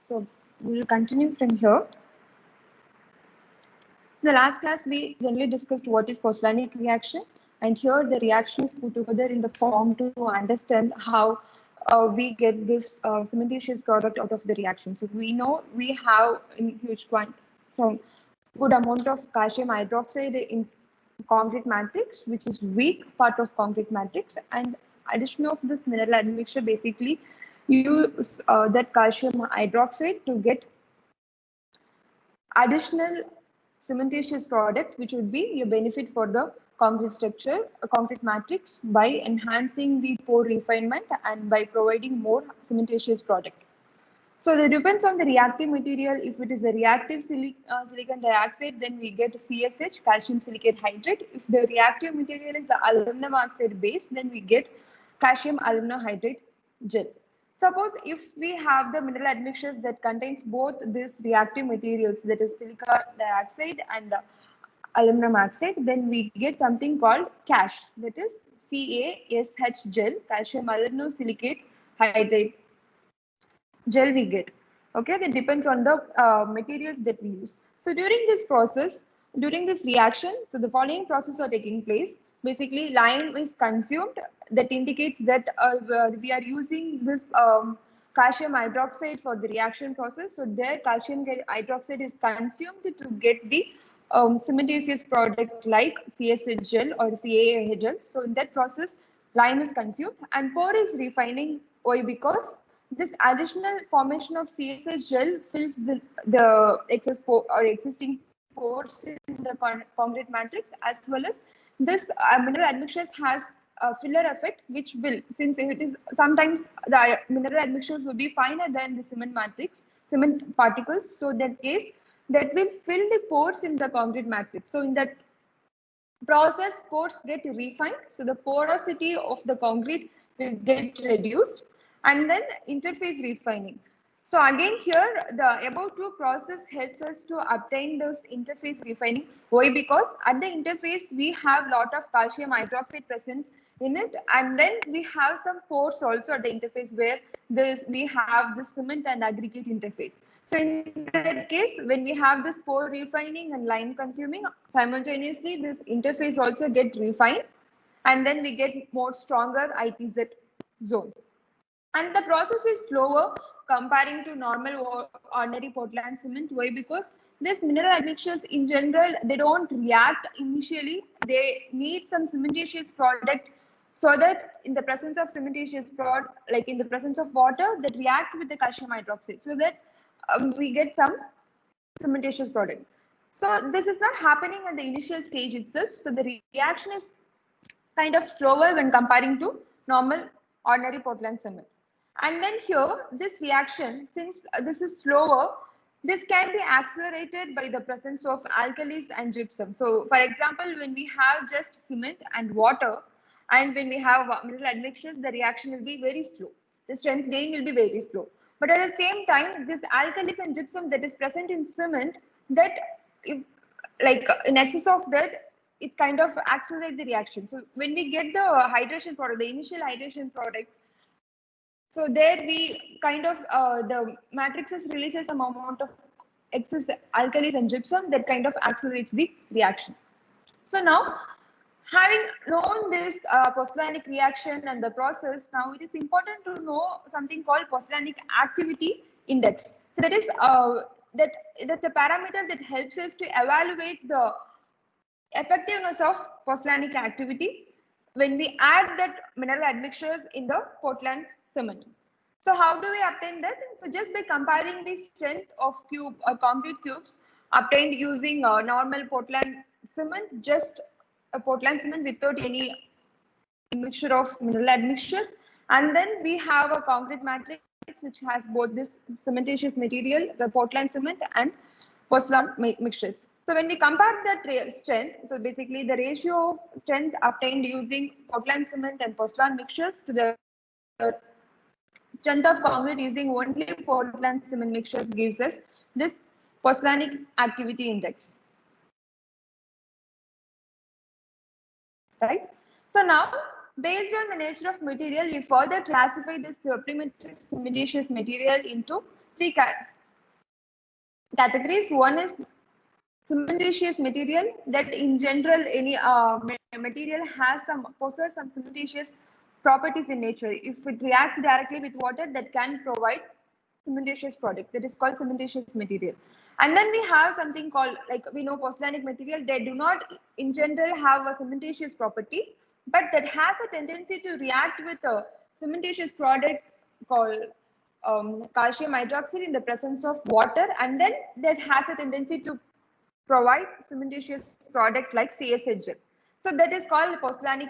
So we will continue from here. So the last class we generally discussed what is Pozzolanic reaction, and here the reaction is put together in the form to understand how we get this cementitious product out of the reaction. So we know we have in huge some good amount of calcium hydroxide in concrete matrix, which is weak part of concrete matrix, and addition of this mineral admixture basically use that calcium hydroxide to get additional cementitious product, which would be a benefit for the concrete structure, a concrete matrix, by enhancing the pore refinement and by providing more cementitious product. So it depends on the reactive material. If it is a reactive silicon dioxide, then we get CSH, calcium silicate hydrate. If the reactive material is the aluminum oxide base, then we get calcium aluminum hydrate gel. Suppose if we have the mineral admixtures that contains both these reactive materials, that is silicon dioxide and aluminum oxide, then we get something called CASH, that is CaSH gel, calcium aluminum silicate hydrate gel we get. Okay, that depends on the materials that we use. So during this process, during this reaction, so the following process are taking place. Basically, lime is consumed. That indicates that we are using this calcium hydroxide for the reaction process. So there, calcium hydroxide is consumed to get the cementitious product like CSH gel or CaA gel. So in that process, lime is consumed, and pore is refining. Why? Because this additional formation of CSH gel fills the excess or existing pores in the concrete matrix, as well as this mineral admixtures has a filler effect, which will, since it is sometimes the mineral admixtures will be finer than the cement matrix, cement particles. So in that case, that will fill the pores in the concrete matrix. So in that process, pores get refined. So the porosity of the concrete will get reduced, and then interface refining. So again here, the above two process helps us to obtain those interface refining. Why? Because at the interface, we have lot of calcium hydroxide present in it, and then we have some pores also at the interface where we have the cement and aggregate interface. So in that case, when we have this pore refining and lime consuming, simultaneously this interface also get refined, and then we get more stronger ITZ zone. And the process is slower comparing to normal ordinary Portland cement. Why? Because this mineral admixtures in general, they don't react initially. They need some cementitious product, so that in the presence of cementitious product, like in the presence of water, that reacts with the calcium hydroxide, so that we get some cementitious product. So this is not happening at the initial stage itself. So the reaction is kind of slower when comparing to normal ordinary Portland cement. And then here, this reaction, since this is slower, this can be accelerated by the presence of alkalis and gypsum. So for example, when we have just cement and water, and when we have mineral admixtures, the reaction will be very slow. The strength gain will be very slow. But at the same time, this alkalis and gypsum that is present in cement, that if, like in excess of that, it kind of accelerates the reaction. So when we get the hydration product, the initial hydration product, so there we kind of, the matrices releases some amount of excess alkalis and gypsum that kind of accelerates the reaction. So now, having known this Pozzolanic reaction and the process, now it is important to know something called Pozzolanic activity index. So that is that's a parameter that helps us to evaluate the effectiveness of Pozzolanic activity when we add that mineral admixtures in the Portland cement. So how do we obtain that? So just by comparing the strength of cube or concrete cubes obtained using normal Portland cement, just a Portland cement without any mixture of mineral admixtures, and then we have a concrete matrix which has both this cementitious material, the Portland cement, and Portland mixtures. So when we compare that strength, so basically the ratio of strength obtained using Portland cement and Portland mixtures to the strength of concrete using only Portland cement mixtures gives us this Pozzolanic activity index. Right? So now, based on the nature of material, we further classify this supplementary cementitious material into three categories. One is cementitious material, that in general any material possess some cementitious properties in nature. If it reacts directly with water, that can provide cementitious product, that is called cementitious material. And then we have something called, like we know, pozzolanic material. They do not in general have a cementitious property, but that has a tendency to react with a cementitious product called calcium hydroxide in the presence of water, and then that has a tendency to provide cementitious product like CSH. So that is called pozzolanic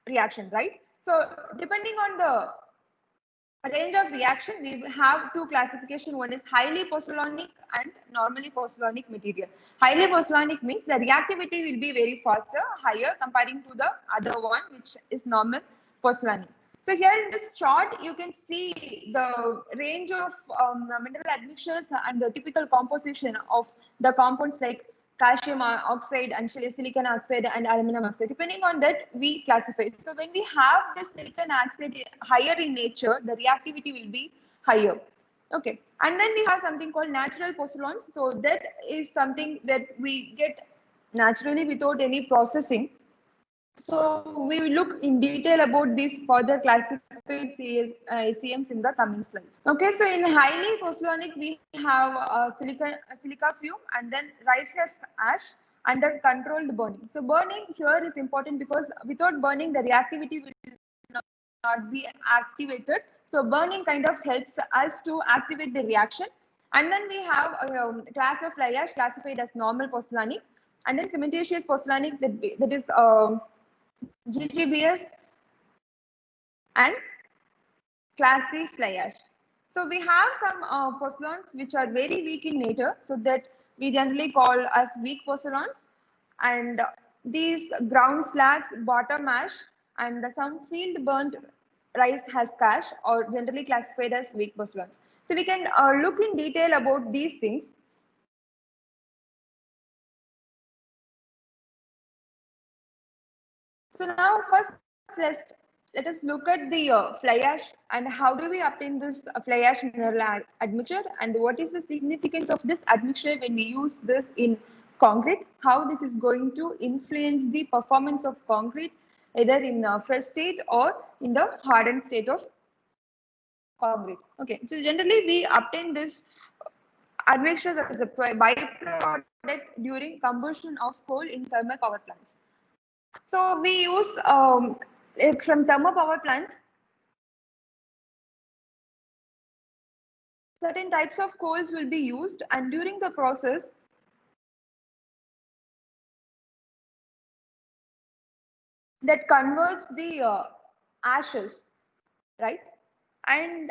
reaction, right? So depending on the range of reaction, we have two classification. One is highly pozzolanic and normally pozzolanic material. Highly pozzolanic means the reactivity will be very faster, higher comparing to the other one, which is normal pozzolanic. So here in this chart, you can see the range of mineral admixtures and the typical composition of the compounds like calcium oxide and silicon oxide and aluminum oxide. Depending on that, we classify. So when we have this silicon oxide higher in nature, the reactivity will be higher. Okay. And then we have something called natural pozzolans. So that is something that we get naturally without any processing. So we will look in detail about these further classified SEMs in the coming slides. Okay, so in highly pozzolanic, we have silica fume and then rice husk ash under controlled burning. So burning here is important because without burning, the reactivity will not be activated. So burning kind of helps us to activate the reaction. And then we have a class of fly ash classified as normal pozzolanic, and then cementitious pozzolanic, that is GGBS and class C fly ash. So we have some pozzolans which are very weak in nature, so that we generally call as weak pozzolans. And these ground slags, bottom ash, and some field burnt rice husk ash are generally classified as weak pozzolans. So we can look in detail about these things. So now first let us look at the fly ash and how do we obtain this fly ash mineral admixture, and what is the significance of this admixture when we use this in concrete, how this is going to influence the performance of concrete either in fresh state or in the hardened state of concrete. Okay, so generally we obtain this admixtures as a byproduct during combustion of coal in thermal power plants. So we use from thermal power plants, certain types of coals will be used, and during the process, that converts the ashes, right? And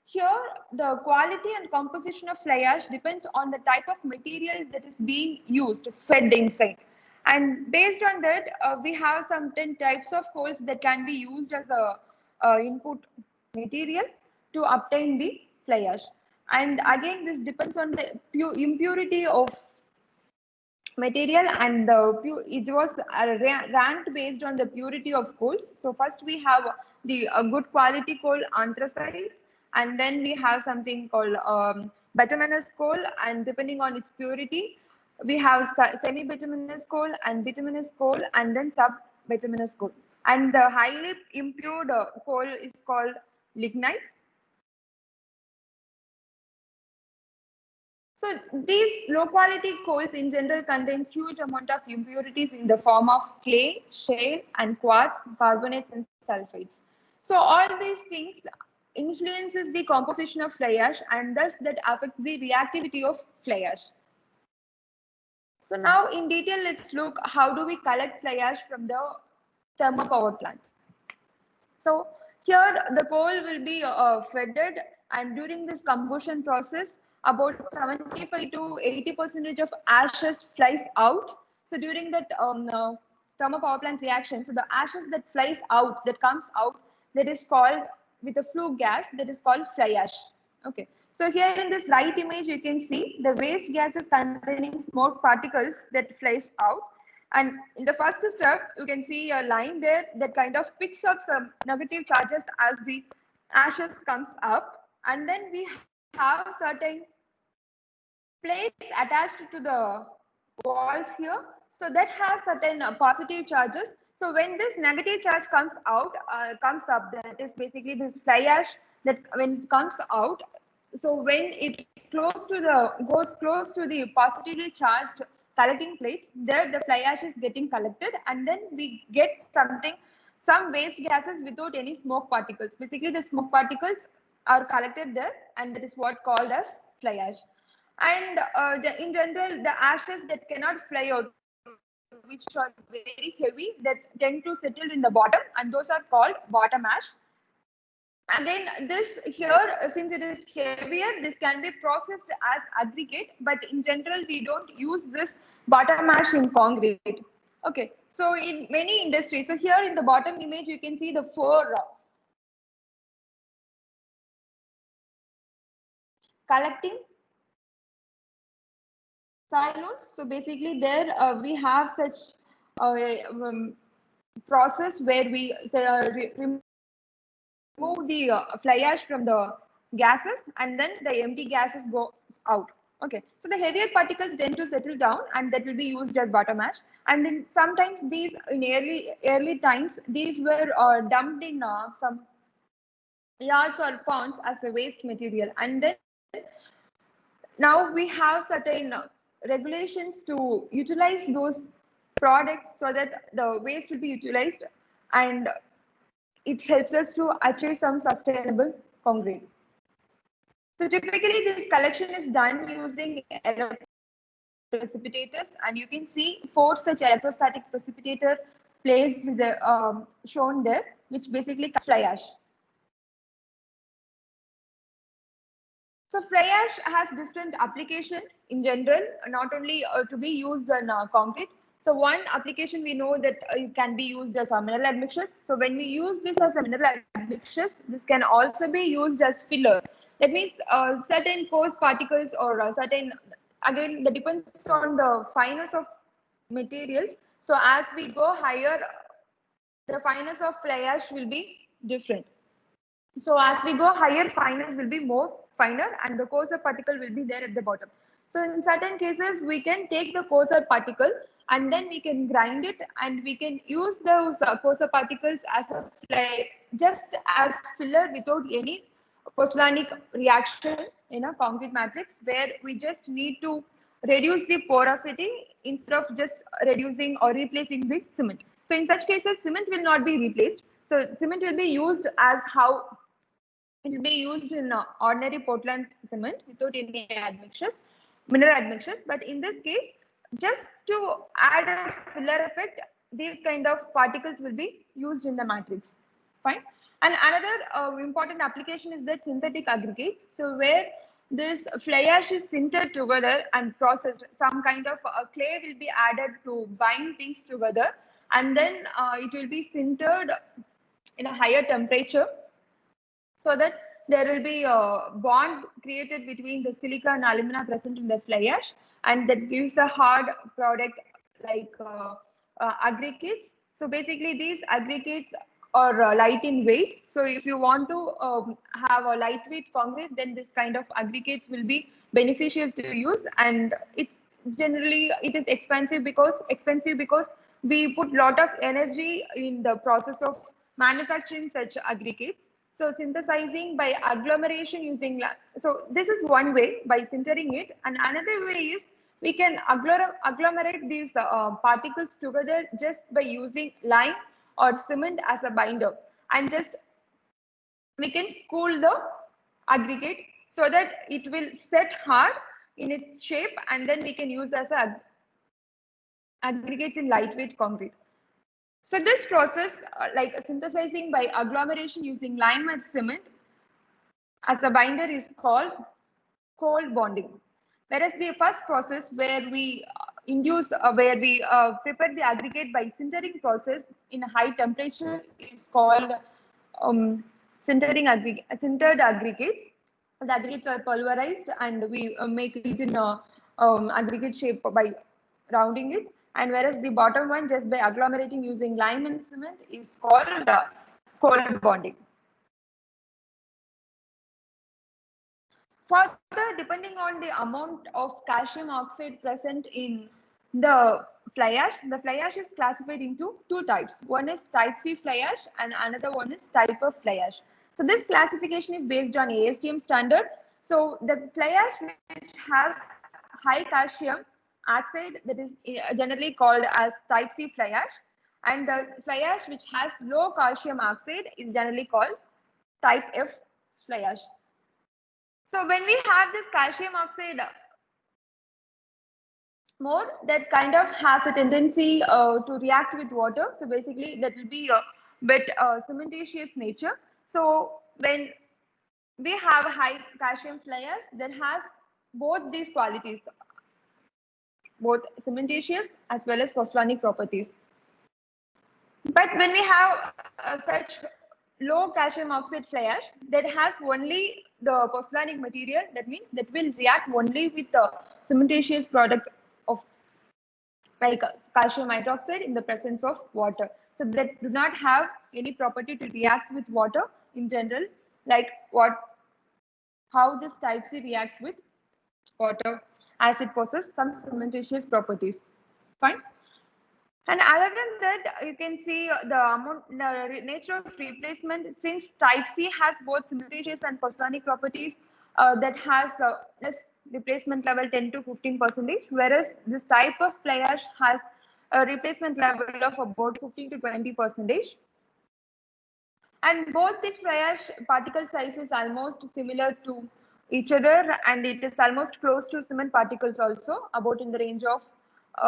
here the quality and composition of fly ash depends on the type of material that is being used, it's fed inside. And based on that, we have some 10 types of coals that can be used as a input material to obtain the fly ash. And again, this depends on the impurity of material, and it was ranked based on the purity of coals. So first we have the good quality coal, anthracite, and then we have something called bituminous coal, and depending on its purity, we have semi-bituminous coal and bituminous coal, and then sub-bituminous coal. And the highly impure coal is called lignite. So these low quality coals in general contains huge amount of impurities in the form of clay, shale, and quartz, carbonates, and sulfides. So all these things influences the composition of fly ash, and thus that affects the reactivity of fly ash. So now in detail, let's look how do we collect fly ash from the thermal power plant. So here the coal will be fettered, and during this combustion process, about 75 to 80% of ashes flies out. So during that thermal power plant reaction, so the ashes that flies out, that comes out, that is called with a flue gas, that is called fly ash. Okay. So here in this right image, you can see the waste gases containing smoke particles that flies out. And in the first step, you can see a line there that kind of picks up some negative charges as the ashes comes up. And then we have certain plates attached to the walls here. So that has certain positive charges. So when this negative charge comes out, comes up, that is basically this fly ash that when it comes out. So when it goes close to the positively charged collecting plates, there the fly ash is getting collected, and then we get some waste gases without any smoke particles. Basically, the smoke particles are collected there, and that is what called as fly ash. And in general, the ashes that cannot fly out, which are very heavy, that tend to settle in the bottom, and those are called bottom ash. Again, this here, since it is heavier, this can be processed as aggregate, but in general, we don't use this bottom ash in concrete. Okay, so in many industries, so here in the bottom image, you can see the four collecting silos. So basically there we have such process where we remove the fly ash from the gases, and then the empty gases go out. Okay, so the heavier particles tend to settle down, and that will be used as bottom ash. And then sometimes these in early times, these were dumped in some yards or ponds as a waste material. And then now we have certain regulations to utilize those products so that the waste will be utilized, and it helps us to achieve some sustainable concrete. So typically this collection is done using precipitators, and you can see four such electrostatic precipitator placed with the shown there, which basically fly ash. So fly ash has different application in general, not only to be used in concrete. So one application we know that it can be used as a mineral admixtures. So when we use this as a mineral admixtures, this can also be used as filler. That means certain coarse particles or certain, again, that depends on the fineness of materials. So as we go higher, the fineness of fly ash will be different. So as we go higher, fineness will be more finer, and the coarser particle will be there at the bottom. So in certain cases, we can take the coarser particle and then we can grind it, and we can use those coarser particles as a just as filler without any pozzolanic reaction in a concrete matrix, where we just need to reduce the porosity instead of just reducing or replacing the cement. So in such cases, cement will not be replaced. So cement will be used as how it will be used in ordinary Portland cement without any admixtures, mineral admixtures. But in this case, just to add a filler effect, these kind of particles will be used in the matrix. Fine. And another important application is that synthetic aggregates. So where this fly ash is sintered together and processed, some kind of clay will be added to bind things together, and then it will be sintered in a higher temperature, so that there will be a bond created between the silica and alumina present in the fly ash, and that gives a hard product like aggregates. So basically these aggregates are light in weight. So if you want to have a lightweight concrete, then this kind of aggregates will be beneficial to use. And it's generally, it is expensive because we put lot of energy in the process of manufacturing such aggregates. So synthesizing by agglomeration using, so this is one way by sintering it. And another way is we can agglomerate these particles together just by using lime or cement as a binder. And just we can cool the aggregate so that it will set hard in its shape, and then we can use as a aggregate in lightweight concrete. So this process, like synthesizing by agglomeration using lime and cement as a binder, is called cold bonding. Whereas the first process where we where we prepare the aggregate by sintering process in a high temperature is called sintered aggregates. The aggregates are pulverized, and we make it in a aggregate shape by rounding it. And whereas the bottom one, just by agglomerating using lime and cement, is called cold bonding. Further, depending on the amount of calcium oxide present in the fly ash is classified into two types. One is type C fly ash and another one is type of fly ash. So this classification is based on ASTM standard. So the fly ash which has high calcium oxide, that is generally called as type C fly ash, and the fly ash which has low calcium oxide is generally called type F fly ash. So when we have this calcium oxide more, that kind of has a tendency to react with water. So basically that will be a bit cementitious nature. So when we have a high calcium fly ash that has both these qualities, both cementitious as well as pozzolanic properties. But when we have such low calcium oxide fly ash that has only the pozzolanic material, that means that will react only with the cementitious product of like calcium hydroxide in the presence of water. So that do not have any property to react with water in general, like how this type C reacts with water as it possesses some cementitious properties. Fine. And other than that, you can see the nature of replacement, since type C has both cementitious and pozzolanic properties, that has less replacement level 10 to 15%, whereas this type of fly ash has a replacement level of about 15 to 20%. And both these fly ash particle size is almost similar to each other, and it is almost close to cement particles also, about in the range of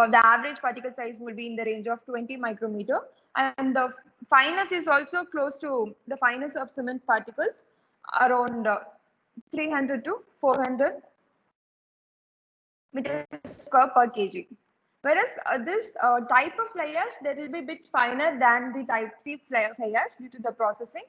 the average particle size will be in the range of 20 micrometer, and the fineness is also close to the fineness of cement particles, around 300 to 400 meters square per kg. Whereas this type of fly ash, that will be a bit finer than the type C fly ash due to the processing.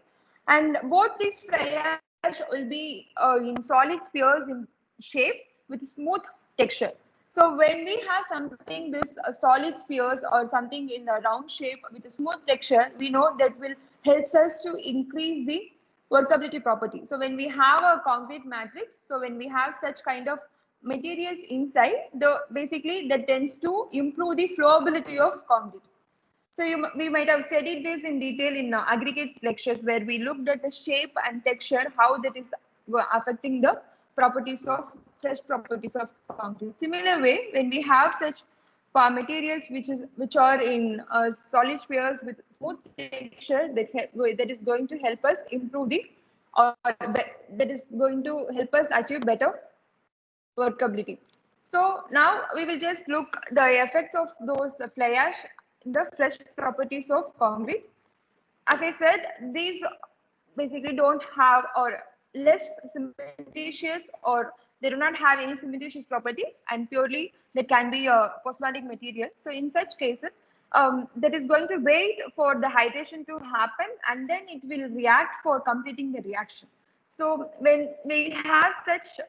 And both these fly ash will be in solid spheres in shape with smooth texture. So when we have something this solid spheres or something in a round shape with a smooth texture, we know that will helps us to increase the workability property. So when we have a concrete matrix, so when we have such kind of materials inside, the basically that tends to improve the flowability of concrete. So we might have studied this in detail in aggregates lectures, where we looked at the shape and texture, how that is affecting the properties of fresh properties of concrete. Similar way, when we have such materials which are in solid spheres with smooth texture, that is going to help us improve the, or that is going to help us achieve better workability. So now we will just look the effects of those fly ash, the fresh properties of concrete. As I said, these basically don't have or less cementitious, or they do not have any cementitious property, and purely they can be a pozzolanic material. So in such cases, that is going to wait for the hydration to happen, and then it will react for completing the reaction. So when we have such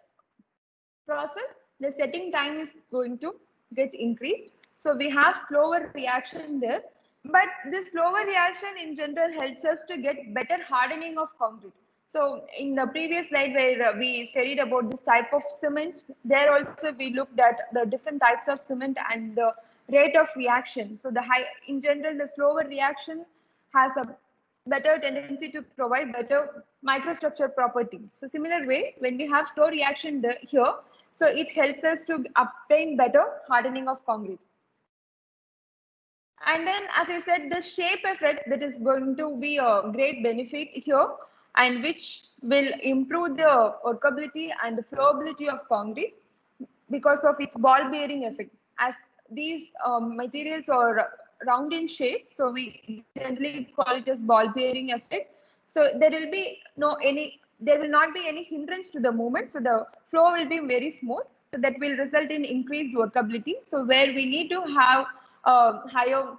process, the setting time is going to get increased. So we have slower reaction there, but this slower reaction in general helps us to get better hardening of concrete. So in the previous slide where we studied about this type of cements, there also we looked at the different types of cement and the rate of reaction. So in general, the slower reaction has a better tendency to provide better microstructure property. So similar way, when we have slow reaction here, so it helps us to obtain better hardening of concrete. And then, as I said, the shape effect, that is going to be a great benefit here, and which will improve the workability and the flowability of concrete because of its ball bearing effect. As these materials are round in shape, so we generally call it as ball bearing effect. So there will not be any hindrance to the movement. So the flow will be very smooth. So that will result in increased workability. So where we need to have higher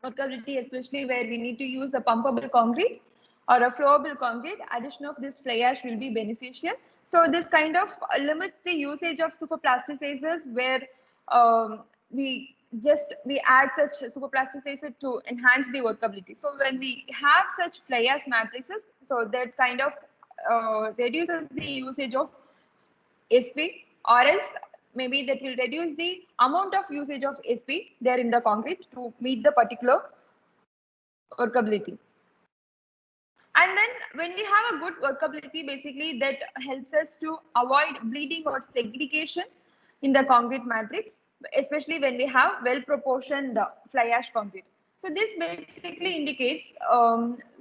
workability, especially where we need to use a pumpable concrete or a flowable concrete, addition of this fly ash will be beneficial. So this kind of limits the usage of superplasticizers, where we add such superplasticizer to enhance the workability. So when we have such fly ash matrices, so that kind of reduces the usage of SP, or else maybe that will reduce the amount of usage of SP there in the concrete to meet the particular workability. And then when we have a good workability, basically that helps us to avoid bleeding or segregation in the concrete matrix, especially when we have well proportioned fly ash concrete. So this basically indicates,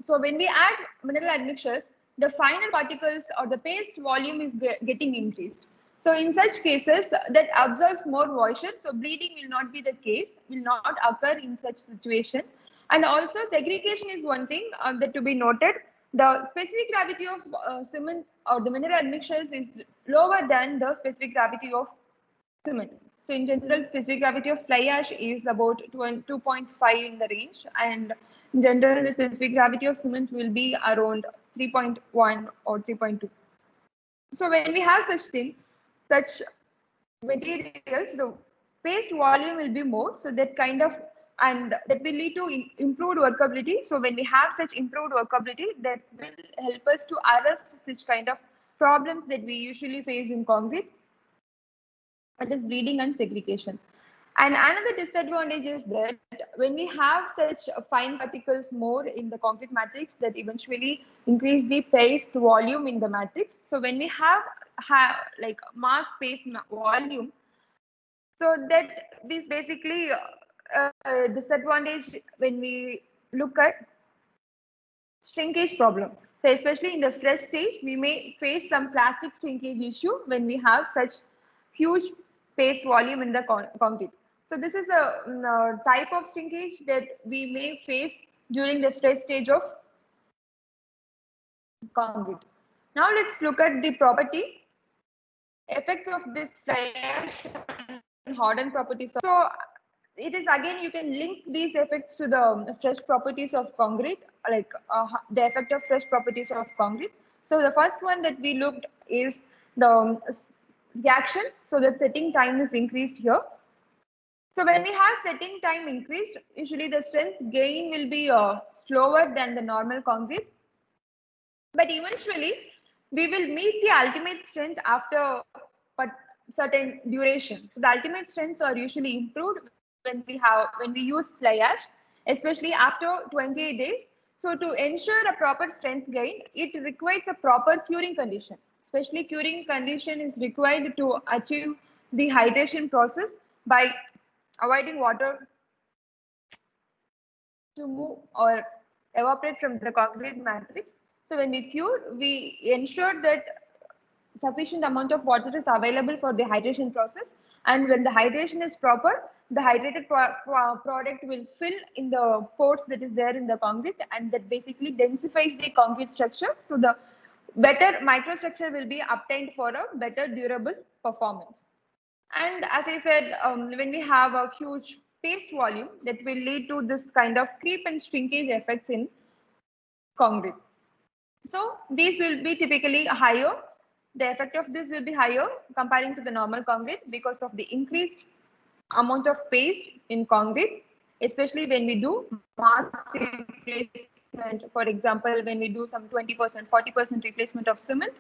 so when we add mineral admixtures, the finer particles or the paste volume is getting increased. So in such cases that absorbs more moisture, so bleeding will not be the case, will not occur in such situation. And also segregation is one thing that to be noted. The specific gravity of cement or the mineral admixtures is lower than the specific gravity of cement. So in general, specific gravity of fly ash is about 2.5 in the range, and in general, the specific gravity of cement will be around 3.1 or 3.2. So when we have such materials, the paste volume will be more. So that kind of, and that will lead to improved workability. So when we have such improved workability, that will help us to arrest such kind of problems that we usually face in concrete, that is bleeding and segregation. And another disadvantage is that when we have such fine particles more in the concrete matrix, that eventually increase the paste volume in the matrix. So when we have like mass paste volume, so that this basically disadvantage when we look at shrinkage problem. So especially in the fresh stage, we may face some plastic shrinkage issue when we have such huge paste volume in the concrete. So this is a type of shrinkage that we may face during the fresh stage of concrete. Now let's look at the property effects of this fly ash and hardened properties. So it is again, you can link these effects to the fresh properties of concrete, like the effect of fresh properties of concrete. So the first one that we looked is the reaction. So the setting time is increased here. So when we have setting time increased, usually the strength gain will be slower than the normal concrete. But eventually, we will meet the ultimate strength after a certain duration. So the ultimate strengths are usually improved when we use fly ash, especially after 28 days. So to ensure a proper strength gain, it requires a proper curing condition. Especially curing condition is required to achieve the hydration process by avoiding water to move or evaporate from the concrete matrix. So when we cure, we ensure that sufficient amount of water is available for the hydration process. And when the hydration is proper, the hydrated product will fill in the pores that is there in the concrete, and that basically densifies the concrete structure. So the better microstructure will be obtained for a better durable performance. And as I said, when we have a huge paste volume, that will lead to this kind of creep and shrinkage effects in concrete. So these will be typically higher. The effect of this will be higher comparing to the normal concrete because of the increased amount of paste in concrete, especially when we do mass replacement. For example, when we do some 20%, 40% replacement of cement,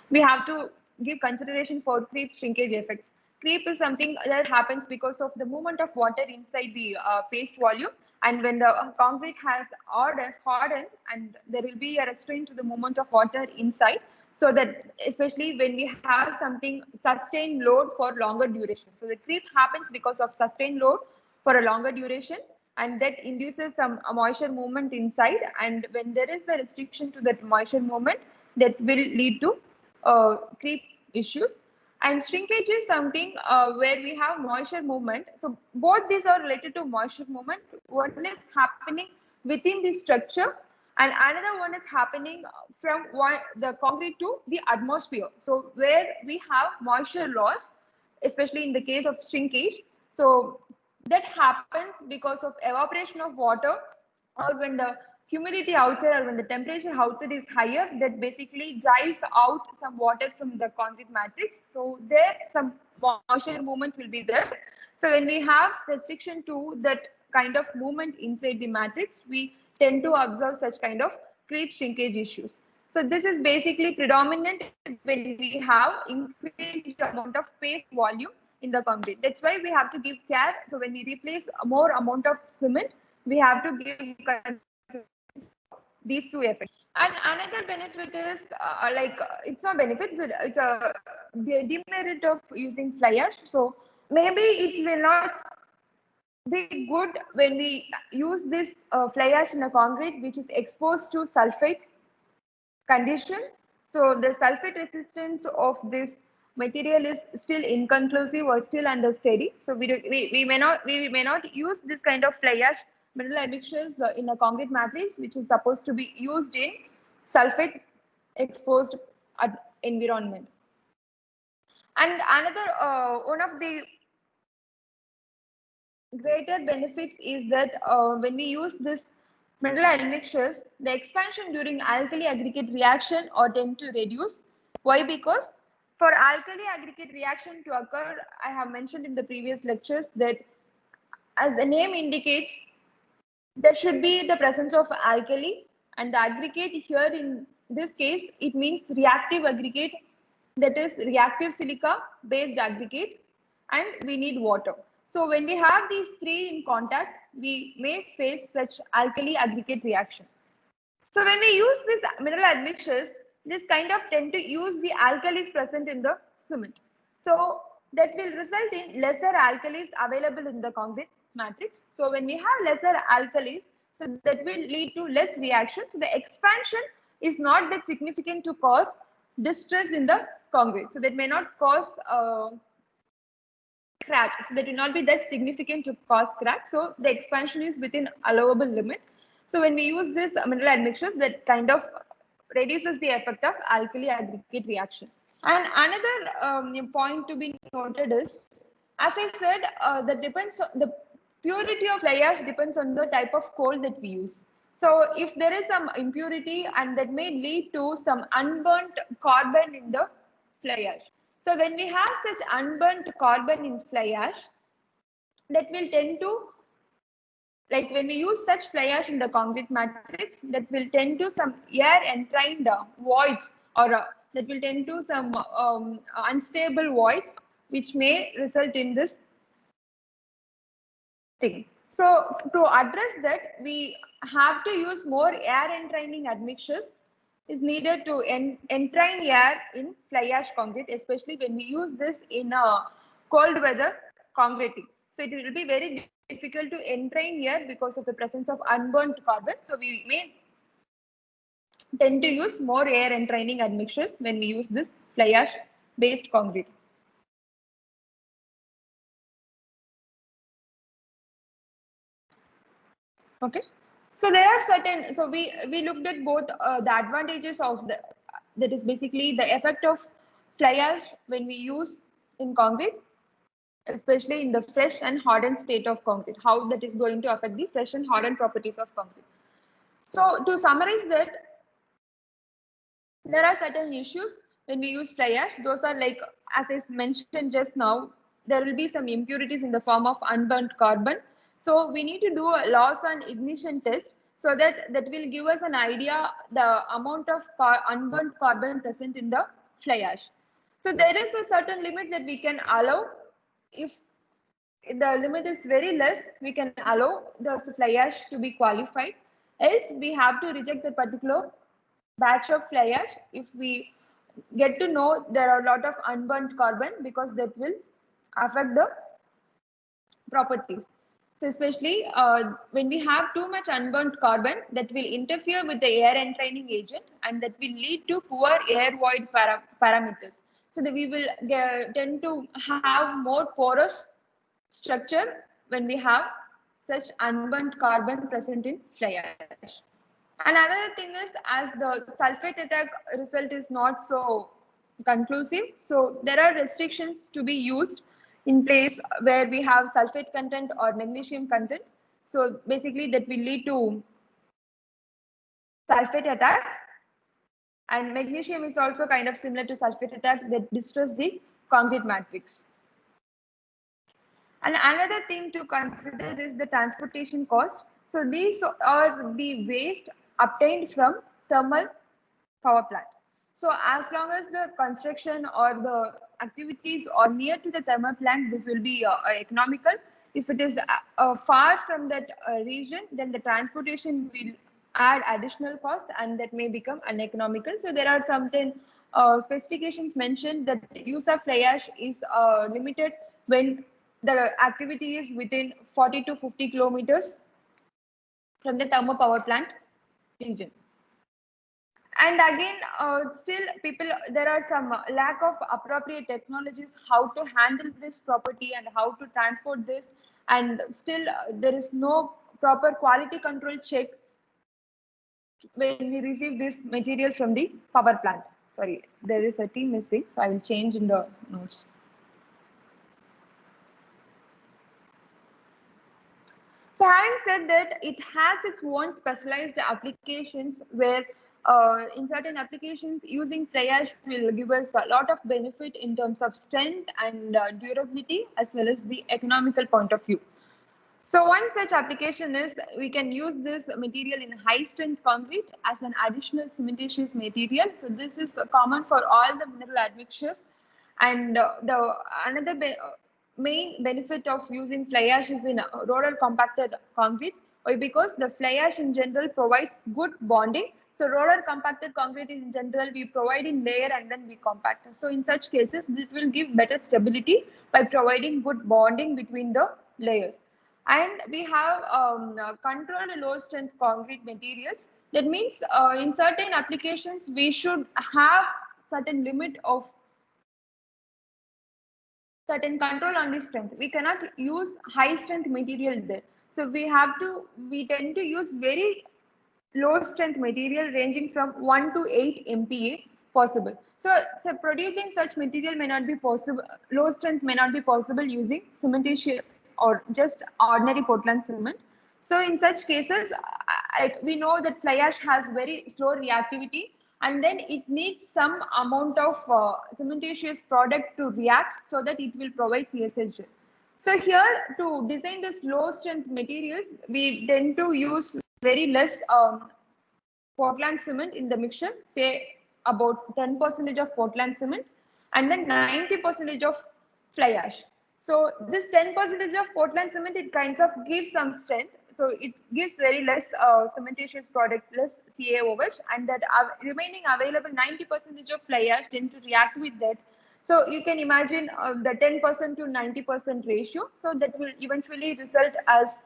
we have to give consideration for creep shrinkage effects. Creep is something that happens because of the movement of water inside the paste volume. And when the concrete has hardened, and there will be a restraint to the movement of water inside, so that especially when we have something sustained load for longer duration. So the creep happens because of sustained load for a longer duration, and that induces some moisture movement inside. And when there is a restriction to that moisture movement, that will lead to creep issues. And shrinkage is something where we have moisture movement. So both these are related to moisture movement. One is happening within the structure, and another one is happening from the concrete to the atmosphere. So where we have moisture loss, especially in the case of shrinkage. So that happens because of evaporation of water, or when the humidity outside or when the temperature outside is higher, that basically drives out some water from the concrete matrix. So there some moisture movement will be there. So when we have restriction to that kind of movement inside the matrix, we tend to observe such kind of creep shrinkage issues. So this is basically predominant when we have increased amount of paste volume in the concrete. That's why we have to give care. So when we replace a more amount of cement, we have to give these two effects. And another benefit is it's not benefit, it's a demerit of using fly ash. So maybe it will not be good when we use this fly ash in a concrete which is exposed to sulfate condition. So the sulfate resistance of this material is still inconclusive or still under study. So we may not use this kind of fly ash mineral admixtures in a concrete matrix, which is supposed to be used in sulfate exposed environment. And another one of the greater benefits is that when we use this mineral admixtures, the expansion during alkali aggregate reaction or tend to reduce. Why? Because for alkali aggregate reaction to occur, I have mentioned in the previous lectures that, as the name indicates, there should be the presence of alkali, and the aggregate here in this case, it means reactive aggregate, that is reactive silica based aggregate, and we need water. So when we have these three in contact, we may face such alkali aggregate reaction. So when we use these mineral admixtures, this kind of tend to use the alkalis present in the cement. So that will result in lesser alkalis available in the concrete matrix. So when we have lesser alkalis, so that will lead to less reaction. So the expansion is not that significant to cause distress in the concrete. So that may not cause crack. So that will not be that significant to cause crack. So the expansion is within allowable limit. So when we use this mineral admixtures, that kind of reduces the effect of alkali aggregate reaction. And another point to be noted is, as I said, the purity of fly ash depends on the type of coal that we use. So if there is some impurity, and that may lead to some unburnt carbon in the fly ash. So when we have such unburnt carbon in fly ash, that will tend to, like when we use such fly ash in the concrete matrix, that will tend to some air entrained voids, or that will tend to some unstable voids, which may result in this thing. So to address that, we have to use more air entraining admixtures is needed to entrain air in fly ash concrete, especially when we use this in a cold weather concreting. So it will be very difficult to entrain air because of the presence of unburnt carbon. So we may tend to use more air entraining admixtures when we use this fly ash based concrete. Okay. So there are certain, so we looked at both the advantages of the, that is basically the effect of fly ash when we use in concrete, especially in the fresh and hardened state of concrete, how that is going to affect the fresh and hardened properties of concrete. So to summarize that, there are certain issues when we use fly ash. Those are like, as I mentioned just now, there will be some impurities in the form of unburnt carbon. So we need to do a loss and ignition test, so that will give us an idea the amount of unburnt carbon present in the fly ash. So there is a certain limit that we can allow. If the limit is very less, we can allow the fly ash to be qualified. Else we have to reject the particular batch of fly ash if we get to know there are a lot of unburnt carbon, because that will affect the properties. So especially when we have too much unburnt carbon, that will interfere with the air entraining agent, and that will lead to poor air void parameters. So that we will tend to have more porous structure when we have such unburnt carbon present in fly ash. Another thing is, as the sulfate attack result is not so conclusive, so there are restrictions to be used in place where we have sulfate content or magnesium content. So basically that will lead to sulfate attack, and magnesium is also kind of similar to sulfate attack that destroys the concrete matrix. And another thing to consider is the transportation cost. So these are the waste obtained from thermal power plant. So as long as the construction or the activities are near to the thermal plant, this will be economical. If it is far from that region, then the transportation will add additional cost and that may become uneconomical. So there are certain specifications mentioned that the use of fly ash is limited when the activity is within 40 to 50 kilometers from the thermal power plant region. And again, still people, there are some lack of appropriate technologies how to handle this property and how to transport this, and still there is no proper quality control check when we receive this material from the power plant. Sorry, there is a T missing, so I will change in the notes. So having said that, it has its own specialized applications where in certain applications using fly ash will give us a lot of benefit in terms of strength and durability as well as the economical point of view. So one such application is we can use this material in high strength concrete as an additional cementitious material. So this is common for all the mineral admixtures. And the another main benefit of using fly ash is in roller compacted concrete, because the fly ash in general provides good bonding. So roller compacted concrete in general we provide in layer and then we compact. So in such cases, this will give better stability by providing good bonding between the layers. And we have controlled low strength concrete materials. That means in certain applications, we should have certain limit of certain control on the strength. We cannot use high strength material there. So we tend to use very low strength material ranging from 1 to 8 MPa possible. So producing such material may not be possible, low strength may not be possible using cementitious or just ordinary Portland cement. So in such cases, we know that fly ash has very slow reactivity, and then it needs some amount of cementitious product to react so that it will provide CSH. So here to design this low strength materials, we tend to use very less Portland cement in the mixture, say about 10% of Portland cement, and then 90% of fly ash. So this 10% of Portland cement, it kinds of gives some strength. So it gives very less cementitious product, less CaOH, and that remaining available 90% of fly ash tend to react with that. So you can imagine the 10% to 90% ratio. So that will eventually result as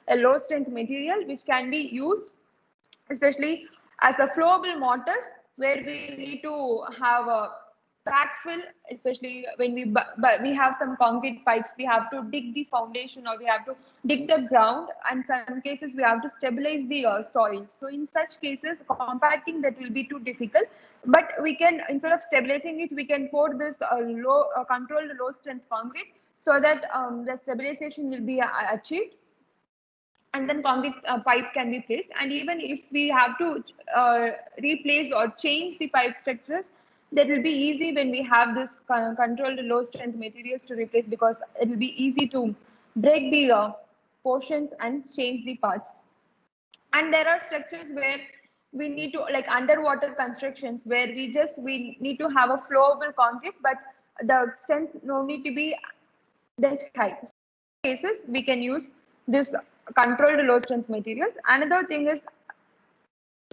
a low strength material, which can be used especially as the flowable mortars, where we need to have a backfill, especially when we have some concrete pipes, we have to dig the foundation or we have to dig the ground, and some cases we have to stabilize the soil. So in such cases, compacting that will be too difficult, but we can, instead of stabilizing it, we can pour this controlled low strength concrete so that the stabilization will be achieved, and then concrete pipe can be placed. And even if we have to replace or change the pipe structures, that will be easy when we have this controlled low strength materials to replace, because it will be easy to break the portions and change the parts. And there are structures where we need to, like underwater constructions, where we need to have a flowable concrete, but the strength no need to be that high. So in cases we can use this controlled low strength materials. Another thing is,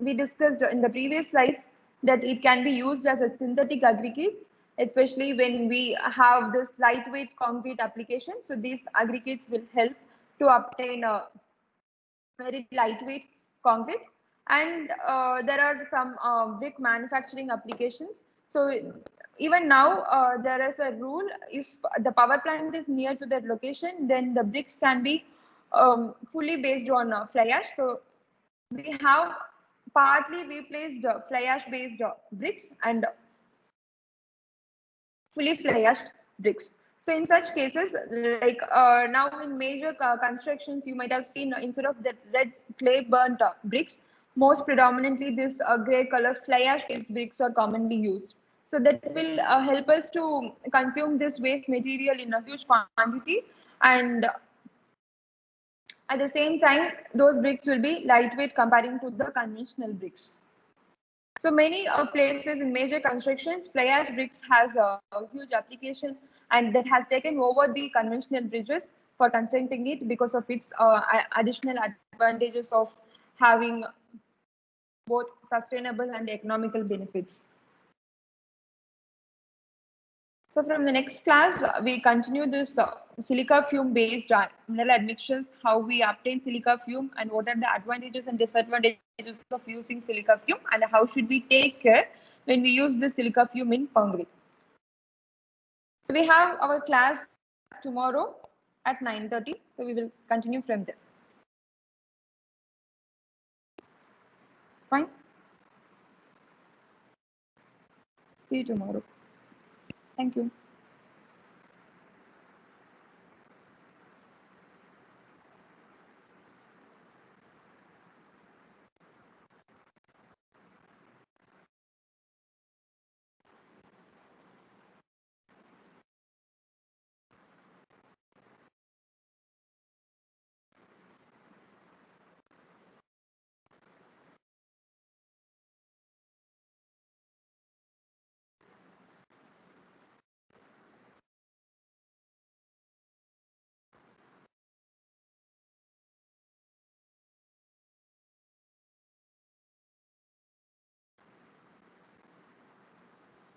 we discussed in the previous slides that it can be used as a synthetic aggregate, especially when we have this lightweight concrete application. So these aggregates will help to obtain a very lightweight concrete. And there are some brick manufacturing applications. So even now there is a rule: if the power plant is near to that location, then the bricks can be fully based on fly ash. So we have partly replaced fly ash based bricks and fully fly ashed bricks. So in such cases, like now in major constructions, you might have seen instead of that red clay burnt bricks, most predominantly this gray color fly ash based bricks are commonly used. So that will help us to consume this waste material in a huge quantity, and at the same time, those bricks will be lightweight comparing to the conventional bricks. So many places in major constructions, fly ash bricks has a huge application, and that has taken over the conventional bridges for constructing it because of its additional advantages of having both sustainable and economical benefits. So from the next class, we continue this silica fume based mineral admixtures, how we obtain silica fume and what are the advantages and disadvantages of using silica fume, and how should we take care when we use the silica fume in concrete. So we have our class tomorrow at 9:30. So we will continue from there. Fine. See you tomorrow. Thank you.